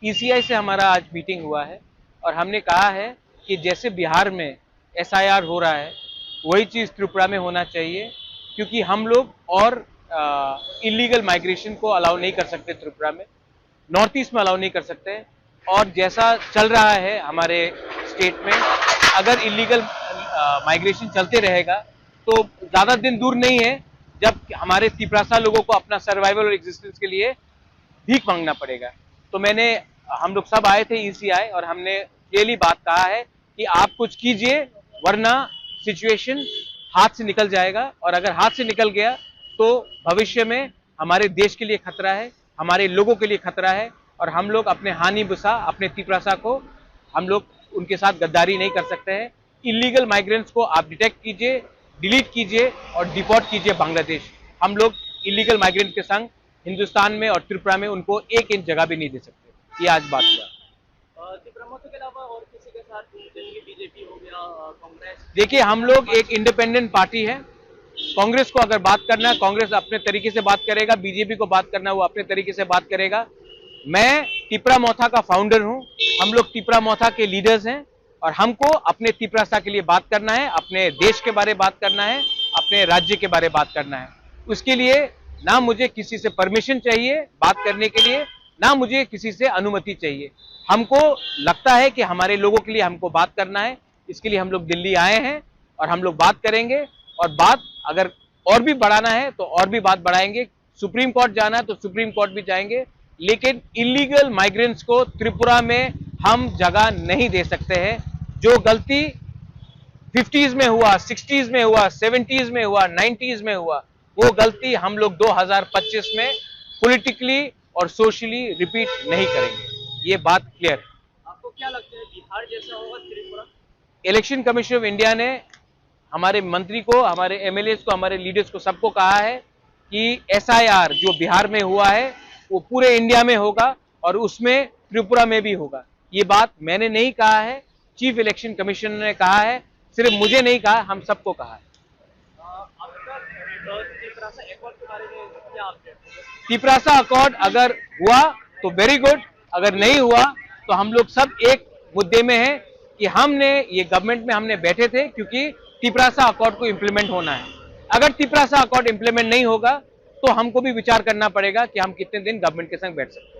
ECI से हमारा आज मीटिंग हुआ है और हमने कहा है कि जैसे बिहार में एसआईआर हो रहा है वही चीज़ त्रिपुरा में होना चाहिए, क्योंकि हम लोग और इलीगल माइग्रेशन को अलाउ नहीं कर सकते त्रिपुरा में, नॉर्थ ईस्ट में अलाउ नहीं कर सकते। और जैसा चल रहा है हमारे स्टेट में, अगर इलीगल माइग्रेशन चलते रहेगा तो ज़्यादा दिन दूर नहीं है जब हमारे तिपरासा लोगों को अपना सर्वाइवल और एग्जिस्टेंस के लिए भीख मांगना पड़ेगा। तो हम लोग सब आए थे ईसीआई और हमने क्लियरली बात कहा है कि आप कुछ कीजिए वरना सिचुएशन हाथ से निकल जाएगा, और अगर हाथ से निकल गया तो भविष्य में हमारे देश के लिए खतरा है, हमारे लोगों के लिए खतरा है, और हम लोग अपने हानि बुसा अपने तिपरासा को हम लोग उनके साथ गद्दारी नहीं कर सकते हैं। इलीगल माइग्रेंट्स को आप डिटेक्ट कीजिए, डिलीट कीजिए और डिपोर्ट कीजिए बांग्लादेश। हम लोग इलीगल माइग्रेंट के संग हिंदुस्तान में और त्रिपुरा में उनको 1 इंच जगह भी नहीं दे सकते। ये आज बात हुआ। त्रिपुरा के अलावा और किसी के साथ, जैसे कि बीजेपी हो गया, कांग्रेस? देखिए, हम लोग एक इंडिपेंडेंट पार्टी है। कांग्रेस को अगर बात करना है, कांग्रेस अपने तरीके से बात करेगा, बीजेपी को बात करना है वो अपने तरीके से बात करेगा। मैं तिपरा मोथा का फाउंडर हूं, हम लोग तिपरा मोथा के लीडर्स हैं और हमको अपने तिपरासा के लिए बात करना है, अपने देश के बारे में बात करना है, अपने राज्य के बारे में बात करना है। उसके लिए ना मुझे किसी से परमिशन चाहिए बात करने के लिए, ना मुझे किसी से अनुमति चाहिए। हमको लगता है कि हमारे लोगों के लिए हमको बात करना है, इसके लिए हम लोग दिल्ली आए हैं और हम लोग बात करेंगे। और बात अगर और भी बढ़ाना है तो और भी बात बढ़ाएंगे, सुप्रीम कोर्ट जाना है तो सुप्रीम कोर्ट भी जाएंगे, लेकिन इलीगल माइग्रेंट्स को त्रिपुरा में हम जगह नहीं दे सकते हैं। जो गलती 50s में हुआ, 60s में हुआ, 70s में हुआ, 90s में हुआ, वो गलती हम लोग 2025 में पॉलिटिकली और सोशली रिपीट नहीं करेंगे। ये बात क्लियर है। आपको क्या लगता है, बिहार जैसा होगा Tripura? Election commission of India ने हमारे मंत्री को, हमारे एमएलएस को, हमारे लीडर्स को सबको कहा है कि एसआईआर जो बिहार में हुआ है वो पूरे इंडिया में होगा और उसमें त्रिपुरा में भी होगा। ये बात मैंने नहीं कहा है, चीफ इलेक्शन कमीशन ने कहा है, सिर्फ मुझे नहीं कहा, हम सबको कहा है। तिपरासा अकॉर्ड अगर हुआ तो वेरी गुड, अगर नहीं हुआ तो हम लोग सब एक मुद्दे में हैं कि हमने ये गवर्नमेंट में हमने बैठे थे क्योंकि तिपरासा अकॉर्ड को इंप्लीमेंट होना है। अगर तिपरासा अकॉर्ड इंप्लीमेंट नहीं होगा तो हमको भी विचार करना पड़ेगा कि हम कितने दिन गवर्नमेंट के संग बैठ सकते हैं।